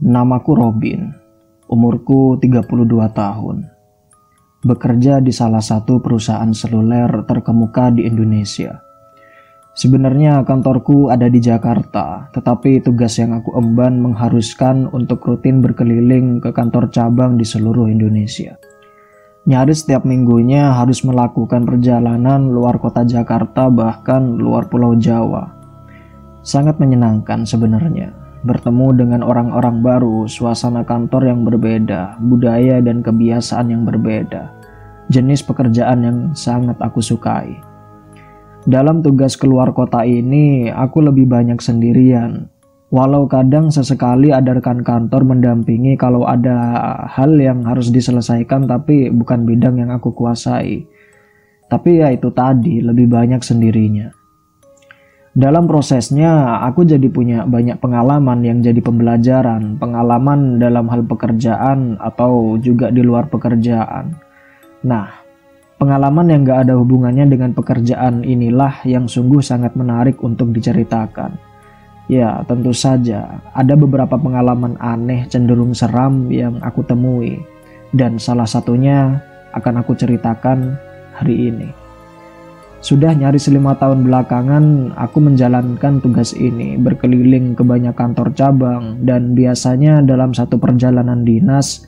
Namaku Robin, umurku 32 tahun. Bekerja di salah satu perusahaan seluler terkemuka di Indonesia. Sebenarnya kantorku ada di Jakarta, tetapi tugas yang aku emban mengharuskan untuk rutin berkeliling ke kantor cabang di seluruh Indonesia. Nyaris setiap minggunya harus melakukan perjalanan luar kota Jakarta, bahkan luar Pulau Jawa. Sangat menyenangkan sebenarnya, bertemu dengan orang-orang baru, suasana kantor yang berbeda, budaya dan kebiasaan yang berbeda, jenis pekerjaan yang sangat aku sukai. Dalam tugas keluar kota ini, aku lebih banyak sendirian. Walau kadang sesekali ada rekan kantor mendampingi kalau ada hal yang harus diselesaikan tapi bukan bidang yang aku kuasai. Tapi ya itu tadi, lebih banyak sendirinya. Dalam prosesnya, aku jadi punya banyak pengalaman yang jadi pembelajaran, pengalaman dalam hal pekerjaan atau juga di luar pekerjaan. Nah, pengalaman yang gak ada hubungannya dengan pekerjaan inilah yang sungguh sangat menarik untuk diceritakan. Ya, tentu saja, ada beberapa pengalaman aneh cenderung seram yang aku temui, dan salah satunya akan aku ceritakan hari ini. Sudah nyaris 5 tahun belakangan aku menjalankan tugas ini, berkeliling ke banyak kantor cabang, dan biasanya dalam satu perjalanan dinas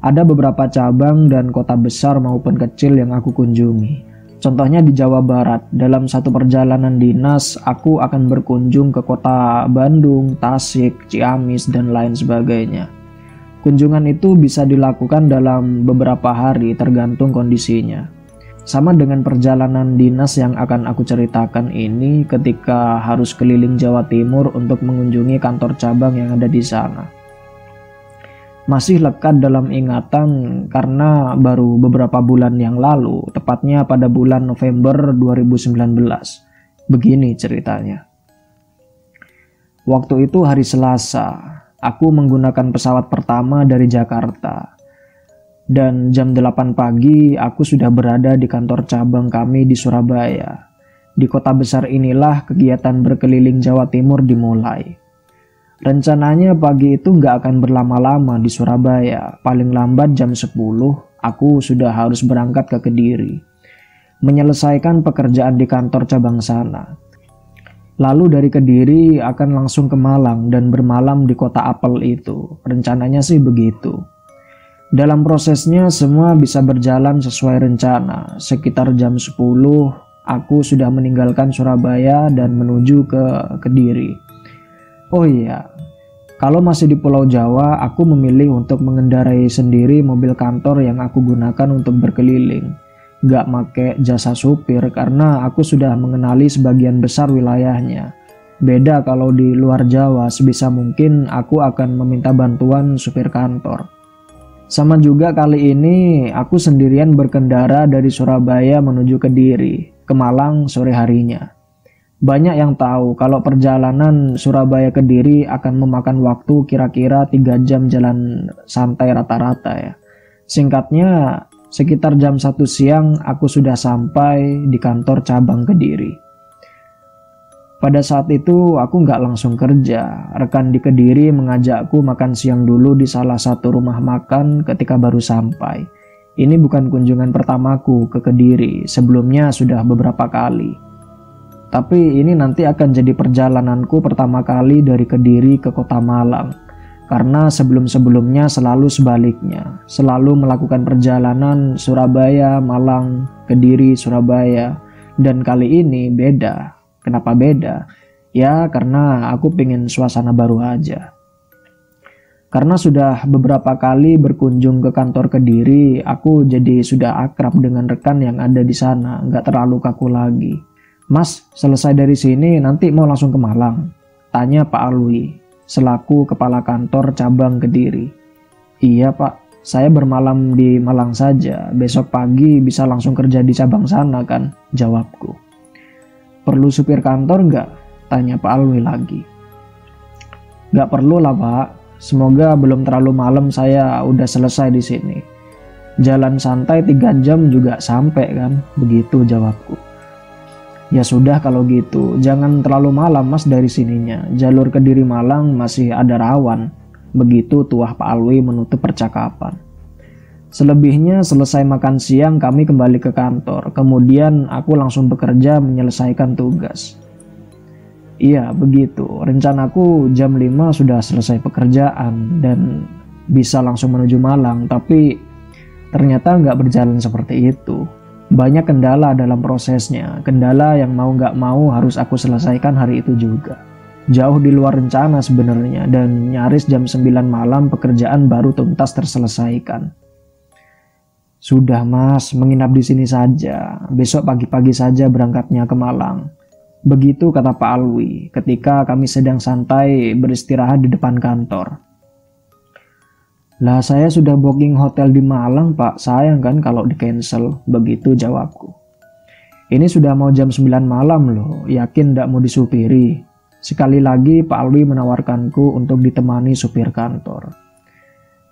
ada beberapa cabang dan kota besar maupun kecil yang aku kunjungi. Contohnya di Jawa Barat, dalam satu perjalanan dinas aku akan berkunjung ke kota Bandung, Tasik, Ciamis, dan lain sebagainya. Kunjungan itu bisa dilakukan dalam beberapa hari tergantung kondisinya. Sama dengan perjalanan dinas yang akan aku ceritakan ini ketika harus keliling Jawa Timur untuk mengunjungi kantor cabang yang ada di sana. Masih lekat dalam ingatan karena baru beberapa bulan yang lalu, tepatnya pada bulan November 2019. Begini ceritanya. Waktu itu hari Selasa, aku menggunakan pesawat pertama dari Jakarta. Dan jam 8 pagi aku sudah berada di kantor cabang kami di Surabaya. Di kota besar inilah kegiatan berkeliling Jawa Timur dimulai. Rencananya pagi itu nggak akan berlama-lama di Surabaya. Paling lambat jam 10 aku sudah harus berangkat ke Kediri, menyelesaikan pekerjaan di kantor cabang sana. Lalu dari Kediri akan langsung ke Malang dan bermalam di kota apel itu. Rencananya sih begitu. Dalam prosesnya semua bisa berjalan sesuai rencana. Sekitar jam 10 aku sudah meninggalkan Surabaya dan menuju ke Kediri. Oh iya, kalau masih di Pulau Jawa aku memilih untuk mengendarai sendiri mobil kantor yang aku gunakan untuk berkeliling. Gak make jasa supir karena aku sudah mengenali sebagian besar wilayahnya. Beda kalau di luar Jawa, sebisa mungkin aku akan meminta bantuan supir kantor. Sama juga kali ini aku sendirian berkendara dari Surabaya menuju Kediri, ke Malang sore harinya. Banyak yang tahu kalau perjalanan Surabaya Kediri akan memakan waktu kira-kira 3 jam jalan santai rata-rata ya. Singkatnya, sekitar jam 1 siang aku sudah sampai di kantor cabang Kediri. Pada saat itu aku nggak langsung kerja. Rekan di Kediri mengajakku makan siang dulu di salah satu rumah makan ketika baru sampai. Ini bukan kunjungan pertamaku ke Kediri, sebelumnya sudah beberapa kali. Tapi ini nanti akan jadi perjalananku pertama kali dari Kediri ke kota Malang. Karena sebelum-sebelumnya selalu sebaliknya. Selalu melakukan perjalanan Surabaya, Malang, Kediri, Surabaya. Dan kali ini beda. Kenapa beda? Ya karena aku pengen suasana baru aja. Karena sudah beberapa kali berkunjung ke kantor Kediri, aku jadi sudah akrab dengan rekan yang ada di sana, nggak terlalu kaku lagi. Mas, selesai dari sini nanti mau langsung ke Malang? Tanya Pak Alwi, selaku kepala kantor cabang Kediri. Iya Pak, saya bermalam di Malang saja, besok pagi bisa langsung kerja di cabang sana kan? Jawabku. Perlu supir kantor nggak? Tanya Pak Alwi lagi. Nggak perlu lah Pak, semoga belum terlalu malam saya udah selesai di sini. Jalan santai 3 jam juga sampai kan? Begitu jawabku. Ya sudah kalau gitu, jangan terlalu malam mas dari sininya. Jalur Kediri Malang masih ada rawan. Begitu tuah Pak Alwi menutup percakapan. Selebihnya selesai makan siang kami kembali ke kantor. Kemudian aku langsung bekerja menyelesaikan tugas. Iya begitu, rencanaku jam 5 sudah selesai pekerjaan dan bisa langsung menuju Malang. Tapi ternyata nggak berjalan seperti itu. Banyak kendala dalam prosesnya, kendala yang mau nggak mau harus aku selesaikan hari itu juga. Jauh di luar rencana sebenarnya, dan nyaris jam 9 malam pekerjaan baru tuntas terselesaikan. Sudah Mas, menginap di sini saja, besok pagi-pagi saja berangkatnya ke Malang. Begitu kata Pak Alwi ketika kami sedang santai beristirahat di depan kantor. Lah saya sudah booking hotel di Malang Pak, sayang kan kalau di cancel, begitu jawabku. Ini sudah mau jam 9 malam loh, yakin ndak mau disupiri? Sekali lagi Pak Alwi menawarkanku untuk ditemani supir kantor.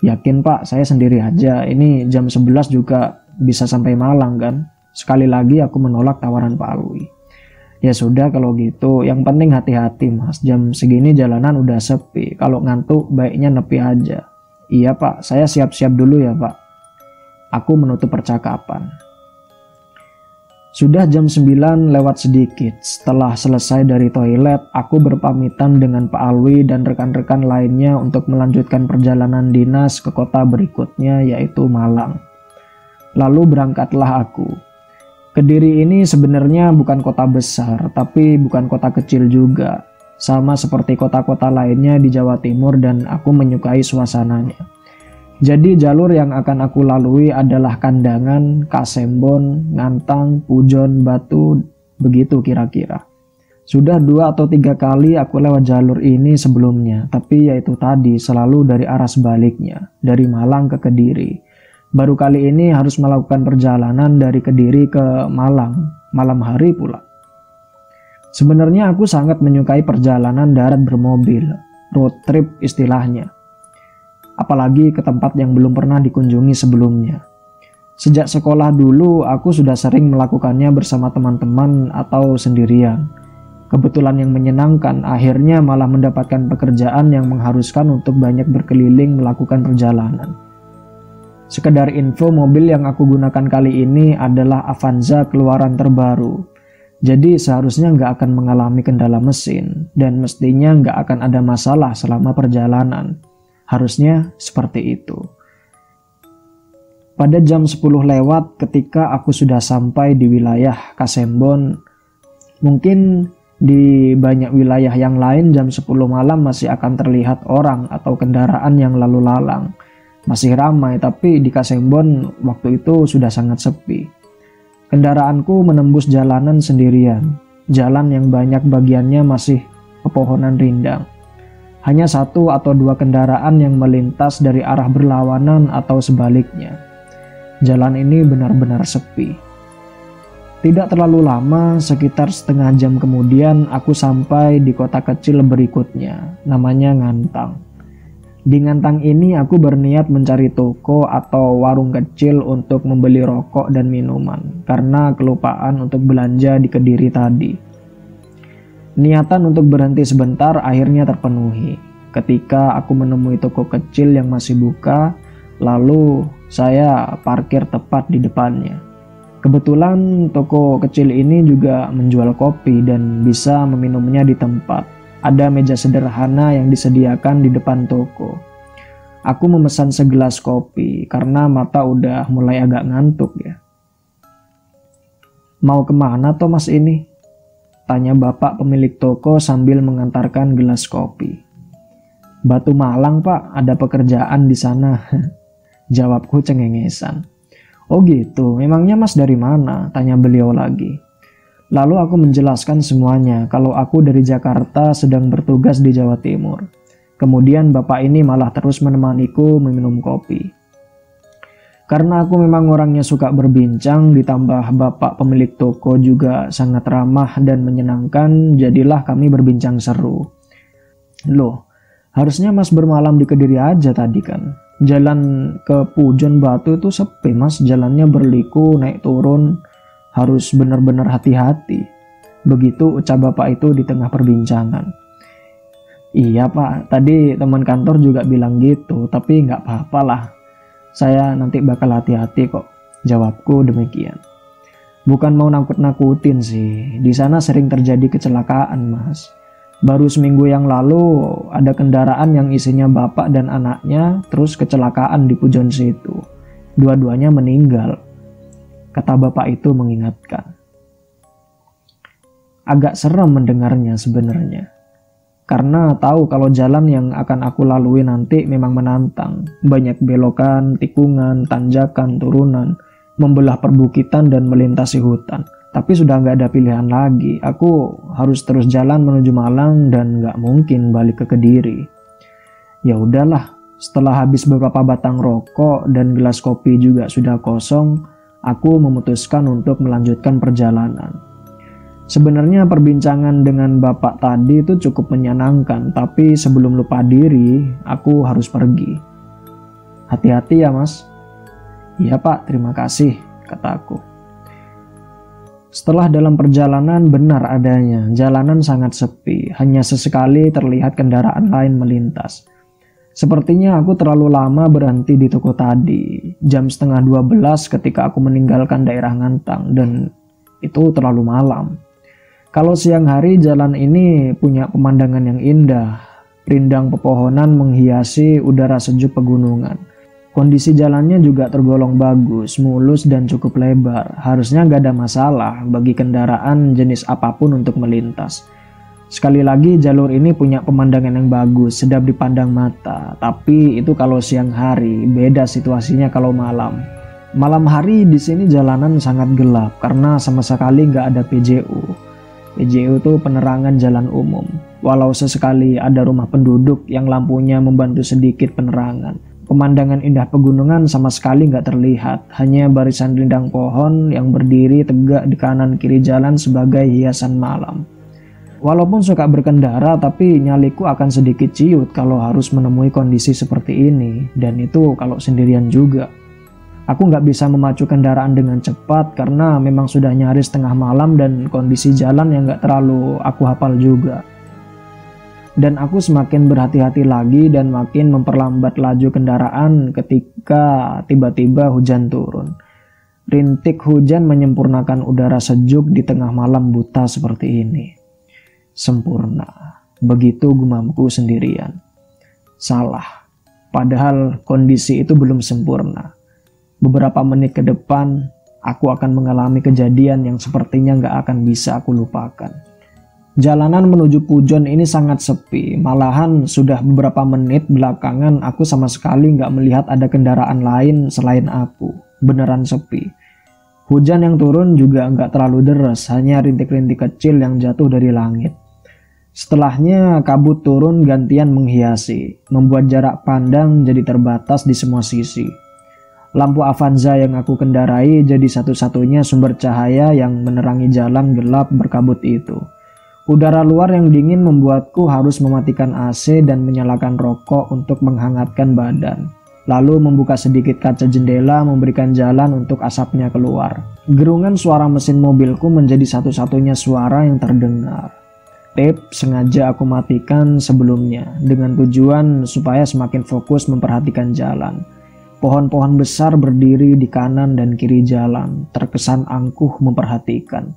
Yakin Pak, saya sendiri aja, ini jam 11 juga bisa sampai Malang kan? Sekali lagi aku menolak tawaran Pak Alwi. Ya sudah kalau gitu, yang penting hati-hati Mas, jam segini jalanan udah sepi, kalau ngantuk baiknya nepi aja. Iya Pak, saya siap-siap dulu ya Pak. Aku menutup percakapan. Sudah jam 9 lewat sedikit. Setelah selesai dari toilet, aku berpamitan dengan Pak Alwi dan rekan-rekan lainnya untuk melanjutkan perjalanan dinas ke kota berikutnya, yaitu Malang. Lalu berangkatlah aku. Kediri ini sebenarnya bukan kota besar, tapi bukan kota kecil juga. Sama seperti kota-kota lainnya di Jawa Timur, dan aku menyukai suasananya. Jadi jalur yang akan aku lalui adalah Kandangan, Kasembon, Ngantang, Pujon, Batu, begitu kira-kira. Sudah 2 atau 3 kali aku lewat jalur ini sebelumnya, tapi yaitu tadi selalu dari arah sebaliknya, dari Malang ke Kediri. Baru kali ini harus melakukan perjalanan dari Kediri ke Malang, malam hari pula. Sebenarnya aku sangat menyukai perjalanan darat bermobil, road trip istilahnya. Apalagi ke tempat yang belum pernah dikunjungi sebelumnya. Sejak sekolah dulu aku sudah sering melakukannya bersama teman-teman atau sendirian. Kebetulan yang menyenangkan, akhirnya malah mendapatkan pekerjaan yang mengharuskan untuk banyak berkeliling melakukan perjalanan. Sekedar info, mobil yang aku gunakan kali ini adalah Avanza keluaran terbaru. Jadi seharusnya nggak akan mengalami kendala mesin dan mestinya nggak akan ada masalah selama perjalanan. Harusnya seperti itu. Pada jam 10 lewat ketika aku sudah sampai di wilayah Kasembon, mungkin di banyak wilayah yang lain jam 10 malam masih akan terlihat orang atau kendaraan yang lalu lalang. Masih ramai, tapi di Kasembon waktu itu sudah sangat sepi. Kendaraanku menembus jalanan sendirian, jalan yang banyak bagiannya masih pepohonan rindang. Hanya 1 atau 2 kendaraan yang melintas dari arah berlawanan atau sebaliknya. Jalan ini benar-benar sepi. Tidak terlalu lama, sekitar setengah jam kemudian aku sampai di kota kecil berikutnya, namanya Ngantang. Di Ngantang ini aku berniat mencari toko atau warung kecil untuk membeli rokok dan minuman karena kelupaan untuk belanja di Kediri tadi. Niatan untuk berhenti sebentar akhirnya terpenuhi ketika aku menemui toko kecil yang masih buka, lalu saya parkir tepat di depannya. Kebetulan toko kecil ini juga menjual kopi dan bisa meminumnya di tempat. Ada meja sederhana yang disediakan di depan toko. Aku memesan segelas kopi karena mata udah mulai agak ngantuk ya. Mau kemana toh mas ini? Tanya bapak pemilik toko sambil mengantarkan gelas kopi. Batu Malang pak, ada pekerjaan di sana. Jawabku cengengesan. Oh gitu, memangnya mas dari mana? Tanya beliau lagi. Lalu aku menjelaskan semuanya kalau aku dari Jakarta sedang bertugas di Jawa Timur. Kemudian bapak ini malah terus menemaniku meminum kopi. Karena aku memang orangnya suka berbincang, ditambah bapak pemilik toko juga sangat ramah dan menyenangkan, jadilah kami berbincang seru. Loh, harusnya mas bermalam di Kediri aja tadi kan? Jalan ke Pujon Batu itu sepi mas, jalannya berliku, naik turun. Harus benar-benar hati-hati. Begitu ucap bapak itu di tengah perbincangan. Iya pak, tadi teman kantor juga bilang gitu, tapi nggak apa-apa lah. Saya nanti bakal hati-hati kok. Jawabku demikian. Bukan mau nakut-nakutin sih, di sana sering terjadi kecelakaan mas. Baru seminggu yang lalu ada kendaraan yang isinya bapak dan anaknya terus kecelakaan di Pujon situ. Dua-duanya meninggal. Kata bapak itu mengingatkan. Agak serem mendengarnya sebenarnya. Karena tahu kalau jalan yang akan aku lalui nanti memang menantang. Banyak belokan, tikungan, tanjakan, turunan, membelah perbukitan dan melintasi hutan. Tapi sudah nggak ada pilihan lagi. Aku harus terus jalan menuju Malang dan nggak mungkin balik ke Kediri. Ya udahlah, setelah habis beberapa batang rokok dan gelas kopi juga sudah kosong, aku memutuskan untuk melanjutkan perjalanan. Sebenarnya perbincangan dengan bapak tadi itu cukup menyenangkan, tapi sebelum lupa diri, aku harus pergi. Hati-hati ya mas. Iya pak, terima kasih, kataku. Setelah dalam perjalanan benar adanya, jalanan sangat sepi, hanya sesekali terlihat kendaraan lain melintas. Sepertinya aku terlalu lama berhenti di toko tadi, jam 11:30 ketika aku meninggalkan daerah Ngantang, dan itu terlalu malam. Kalau siang hari jalan ini punya pemandangan yang indah, rindang pepohonan menghiasi udara sejuk pegunungan. Kondisi jalannya juga tergolong bagus, mulus dan cukup lebar. Harusnya gak ada masalah bagi kendaraan jenis apapun untuk melintas. Sekali lagi jalur ini punya pemandangan yang bagus, sedap dipandang mata. Tapi itu kalau siang hari, beda situasinya kalau malam. Malam hari di sini jalanan sangat gelap karena sama sekali gak ada PJU. PJU itu penerangan jalan umum. Walau sesekali ada rumah penduduk yang lampunya membantu sedikit penerangan. Pemandangan indah pegunungan sama sekali nggak terlihat. Hanya barisan rindang pohon yang berdiri tegak di kanan kiri jalan sebagai hiasan malam. Walaupun suka berkendara, tapi nyaliku akan sedikit ciut kalau harus menemui kondisi seperti ini. Dan itu kalau sendirian juga. Aku nggak bisa memacu kendaraan dengan cepat karena memang sudah nyaris tengah malam dan kondisi jalan yang nggak terlalu aku hafal juga. Dan aku semakin berhati-hati lagi dan makin memperlambat laju kendaraan ketika tiba-tiba hujan turun. Rintik hujan menyempurnakan udara sejuk di tengah malam buta seperti ini. Sempurna, begitu gumamku sendirian. Salah, padahal kondisi itu belum sempurna. Beberapa menit ke depan, aku akan mengalami kejadian yang sepertinya nggak akan bisa aku lupakan. Jalanan menuju Pujon ini sangat sepi, malahan sudah beberapa menit belakangan aku sama sekali nggak melihat ada kendaraan lain selain aku. Beneran sepi. Hujan yang turun juga nggak terlalu deras, hanya rintik-rintik kecil yang jatuh dari langit. Setelahnya kabut turun gantian menghiasi, membuat jarak pandang jadi terbatas di semua sisi. Lampu Avanza yang aku kendarai jadi satu-satunya sumber cahaya yang menerangi jalan gelap berkabut itu. Udara luar yang dingin membuatku harus mematikan AC dan menyalakan rokok untuk menghangatkan badan. Lalu membuka sedikit kaca jendela memberikan jalan untuk asapnya keluar. Gerungan suara mesin mobilku menjadi satu-satunya suara yang terdengar. Tape sengaja aku matikan sebelumnya dengan tujuan supaya semakin fokus memperhatikan jalan. Pohon-pohon besar berdiri di kanan dan kiri jalan, terkesan angkuh memperhatikan.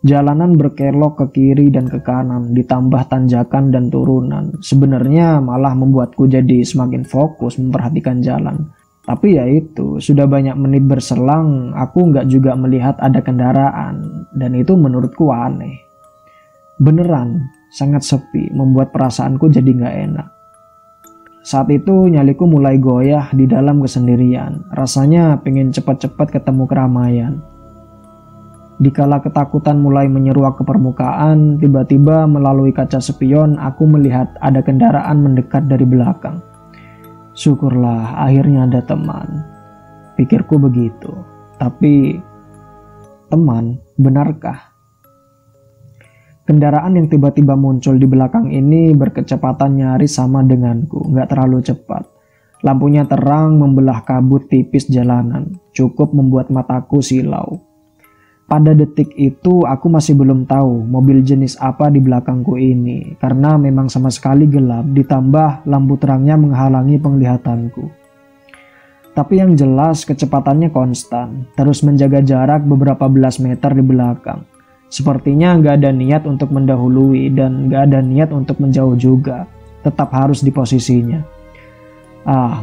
Jalanan berkelok ke kiri dan ke kanan, ditambah tanjakan dan turunan. Sebenarnya malah membuatku jadi semakin fokus memperhatikan jalan. Tapi ya itu, sudah banyak menit berselang, aku nggak juga melihat ada kendaraan. Dan itu menurutku aneh. Beneran, sangat sepi, membuat perasaanku jadi nggak enak. Saat itu nyaliku mulai goyah di dalam kesendirian. Rasanya pengen cepat-cepat ketemu keramaian. Dikala ketakutan mulai menyeruak ke permukaan, tiba-tiba melalui kaca spion aku melihat ada kendaraan mendekat dari belakang. Syukurlah akhirnya ada teman. Pikirku begitu. Tapi teman, benarkah? Kendaraan yang tiba-tiba muncul di belakang ini berkecepatan nyaris sama denganku, nggak terlalu cepat. Lampunya terang membelah kabut tipis jalanan, cukup membuat mataku silau. Pada detik itu aku masih belum tahu mobil jenis apa di belakangku ini karena memang sama sekali gelap ditambah lampu terangnya menghalangi penglihatanku. Tapi yang jelas kecepatannya konstan, terus menjaga jarak beberapa belas meter di belakang. Sepertinya nggak ada niat untuk mendahului dan nggak ada niat untuk menjauh juga, tetap harus di posisinya.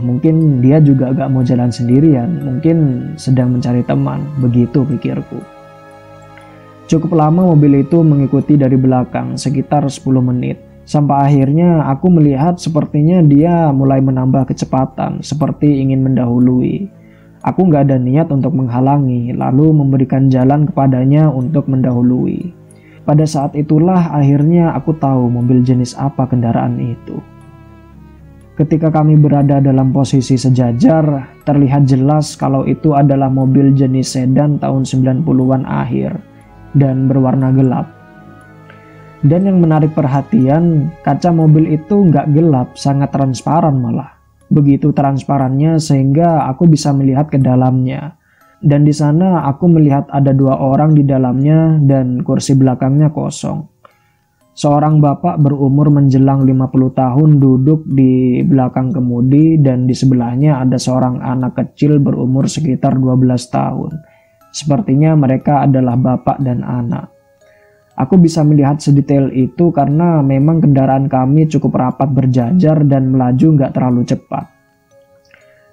Mungkin dia juga gak mau jalan sendirian, mungkin sedang mencari teman, begitu pikirku. Cukup lama mobil itu mengikuti dari belakang, sekitar 10 menit. Sampai akhirnya aku melihat sepertinya dia mulai menambah kecepatan, seperti ingin mendahului. Aku gak ada niat untuk menghalangi, lalu memberikan jalan kepadanya untuk mendahului. Pada saat itulah akhirnya aku tahu mobil jenis apa kendaraan itu. Ketika kami berada dalam posisi sejajar, terlihat jelas kalau itu adalah mobil jenis sedan tahun 90-an akhir dan berwarna gelap. Dan yang menarik perhatian, kaca mobil itu nggak gelap, sangat transparan malah. Begitu transparannya sehingga aku bisa melihat ke dalamnya. Dan di sana aku melihat ada 2 orang di dalamnya dan kursi belakangnya kosong. Seorang bapak berumur menjelang 50 tahun duduk di belakang kemudi dan di sebelahnya ada seorang anak kecil berumur sekitar 12 tahun. Sepertinya mereka adalah bapak dan anak. Aku bisa melihat sedetail itu karena memang kendaraan kami cukup rapat berjajar dan melaju nggak terlalu cepat.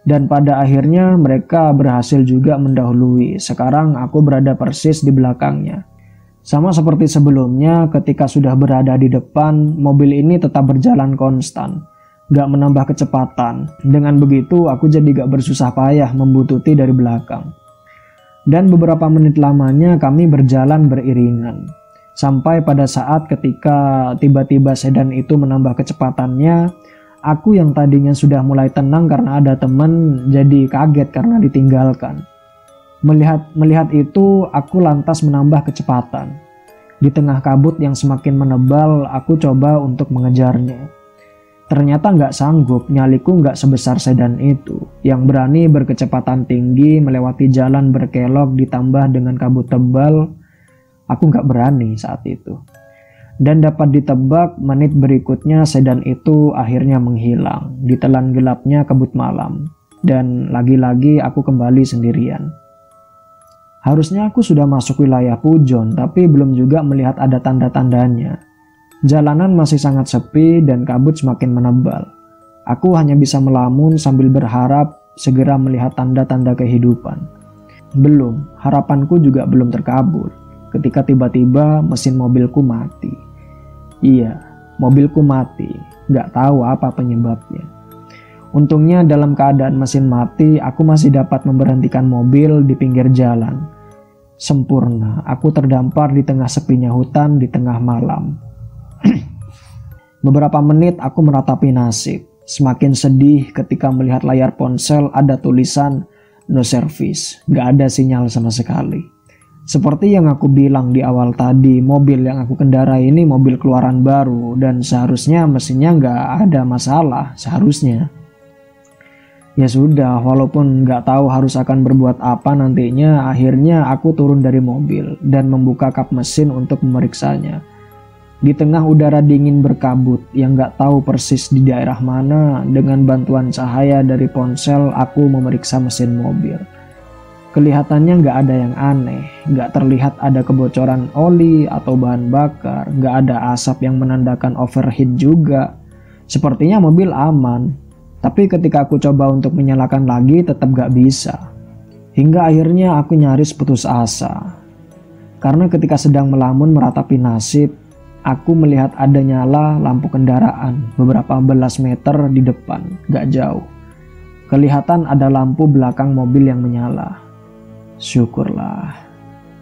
Dan pada akhirnya mereka berhasil juga mendahului. Sekarang aku berada persis di belakangnya. Sama seperti sebelumnya, ketika sudah berada di depan, mobil ini tetap berjalan konstan, gak menambah kecepatan. Dengan begitu, aku jadi gak bersusah payah membuntuti dari belakang. Dan beberapa menit lamanya kami berjalan beriringan. Sampai pada saat ketika tiba-tiba sedan itu menambah kecepatannya, aku yang tadinya sudah mulai tenang karena ada teman, jadi kaget karena ditinggalkan. Melihat itu, aku lantas menambah kecepatan. Di tengah kabut yang semakin menebal, aku coba untuk mengejarnya. Ternyata nggak sanggup, nyaliku nggak sebesar sedan itu, yang berani berkecepatan tinggi melewati jalan berkelok ditambah dengan kabut tebal. Aku nggak berani saat itu. Dan dapat ditebak menit berikutnya sedan itu akhirnya menghilang, ditelan gelapnya kabut malam. Dan lagi-lagi aku kembali sendirian. Harusnya aku sudah masuk wilayah Pujon, tapi belum juga melihat ada tanda-tandanya. Jalanan masih sangat sepi dan kabut semakin menebal. Aku hanya bisa melamun sambil berharap segera melihat tanda-tanda kehidupan. Belum, harapanku juga belum terkabul. Ketika tiba-tiba mesin mobilku mati. Iya, mobilku mati. Gak tahu apa penyebabnya. Untungnya dalam keadaan mesin mati, aku masih dapat memberhentikan mobil di pinggir jalan. Sempurna, aku terdampar di tengah sepinya hutan di tengah malam. Beberapa menit aku meratapi nasib. Semakin sedih ketika melihat layar ponsel ada tulisan no service, gak ada sinyal sama sekali. Seperti yang aku bilang di awal tadi, mobil yang aku kendarai ini mobil keluaran baru dan seharusnya mesinnya gak ada masalah, seharusnya. Ya sudah, walaupun nggak tahu harus akan berbuat apa nantinya, akhirnya aku turun dari mobil dan membuka kap mesin untuk memeriksanya. Di tengah udara dingin berkabut yang nggak tahu persis di daerah mana, dengan bantuan cahaya dari ponsel aku memeriksa mesin mobil. Kelihatannya nggak ada yang aneh, nggak terlihat ada kebocoran oli atau bahan bakar, nggak ada asap yang menandakan overheat juga. Sepertinya mobil aman. Tapi ketika aku coba untuk menyalakan lagi tetap gak bisa. Hingga akhirnya aku nyaris putus asa. Karena ketika sedang melamun meratapi nasib, aku melihat ada nyala lampu kendaraan beberapa belas meter di depan, gak jauh. Kelihatan ada lampu belakang mobil yang menyala. Syukurlah,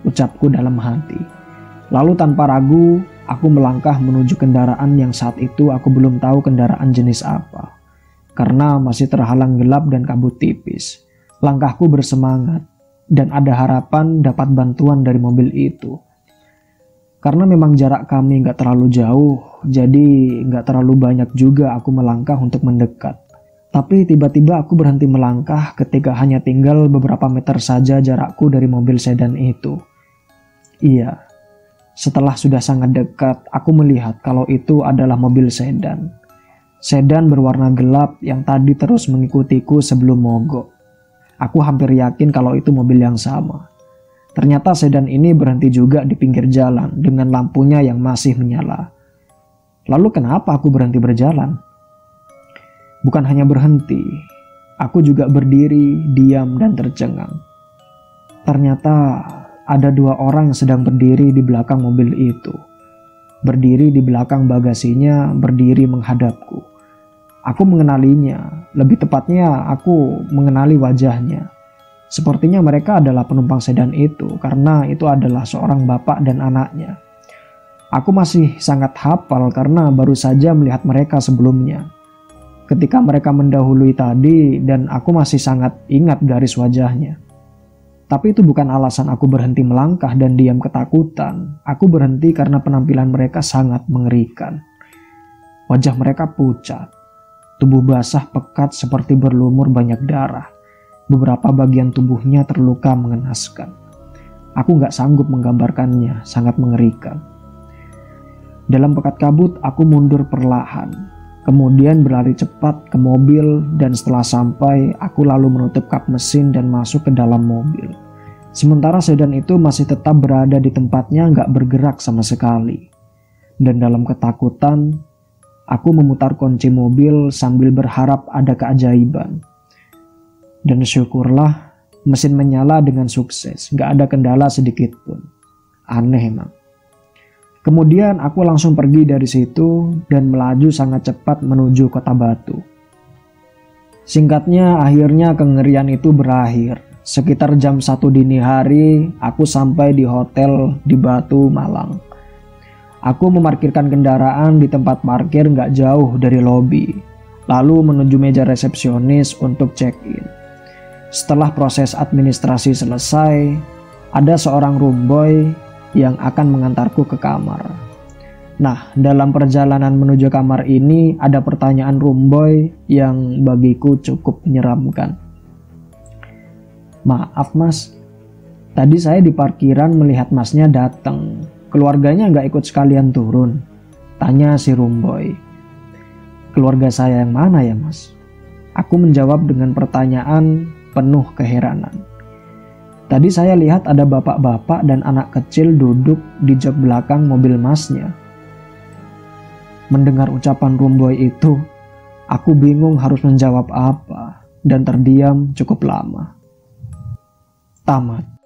ucapku dalam hati. Lalu tanpa ragu, aku melangkah menuju kendaraan yang saat itu aku belum tahu kendaraan jenis apa. Karena masih terhalang gelap dan kabut tipis. Langkahku bersemangat dan ada harapan dapat bantuan dari mobil itu. Karena memang jarak kami gak terlalu jauh, jadi gak terlalu banyak juga aku melangkah untuk mendekat. Tapi tiba-tiba aku berhenti melangkah ketika hanya tinggal beberapa meter saja jarakku dari mobil sedan itu. Iya, setelah sudah sangat dekat, aku melihat kalau itu adalah mobil sedan. Sedan berwarna gelap yang tadi terus mengikutiku sebelum mogok. Aku hampir yakin kalau itu mobil yang sama. Ternyata sedan ini berhenti juga di pinggir jalan dengan lampunya yang masih menyala. Lalu kenapa aku berhenti berjalan? Bukan hanya berhenti, aku juga berdiri, diam, dan tercengang. Ternyata ada dua orang yang sedang berdiri di belakang mobil itu. Berdiri di belakang bagasinya, berdiri menghadapku. Aku mengenalinya, lebih tepatnya aku mengenali wajahnya. Sepertinya mereka adalah penumpang sedan itu, karena itu adalah seorang bapak dan anaknya. Aku masih sangat hafal karena baru saja melihat mereka sebelumnya. Ketika mereka mendahului tadi, dan aku masih sangat ingat garis wajahnya. Tapi itu bukan alasan aku berhenti melangkah dan diam ketakutan. Aku berhenti karena penampilan mereka sangat mengerikan. Wajah mereka pucat, tubuh basah pekat seperti berlumur banyak darah. Beberapa bagian tubuhnya terluka mengenaskan. Aku gak sanggup menggambarkannya, sangat mengerikan. Dalam pekat kabut, aku mundur perlahan. Kemudian berlari cepat ke mobil dan setelah sampai, aku lalu menutup kap mesin dan masuk ke dalam mobil. Sementara sedan itu masih tetap berada di tempatnya gak bergerak sama sekali. Dan dalam ketakutan, aku memutar kunci mobil sambil berharap ada keajaiban. Dan syukurlah mesin menyala dengan sukses, gak ada kendala sedikit pun. Aneh emang. Kemudian aku langsung pergi dari situ dan melaju sangat cepat menuju Kota Batu. Singkatnya, akhirnya kengerian itu berakhir. Sekitar jam 1 dini hari, aku sampai di hotel di Batu, Malang. Aku memarkirkan kendaraan di tempat parkir gak jauh dari lobi, lalu menuju meja resepsionis untuk check-in. Setelah proses administrasi selesai, ada seorang roomboy yang akan mengantarku ke kamar. Nah, dalam perjalanan menuju kamar ini ada pertanyaan roomboy yang bagiku cukup menyeramkan. Maaf mas, tadi saya di parkiran melihat masnya datang. Keluarganya nggak ikut sekalian turun? Tanya si roomboy. Keluarga saya yang mana ya mas? Aku menjawab dengan pertanyaan penuh keheranan. Tadi saya lihat ada bapak-bapak dan anak kecil duduk di jok belakang mobil masnya. Mendengar ucapan roomboy itu, aku bingung harus menjawab apa dan terdiam cukup lama. Tamat.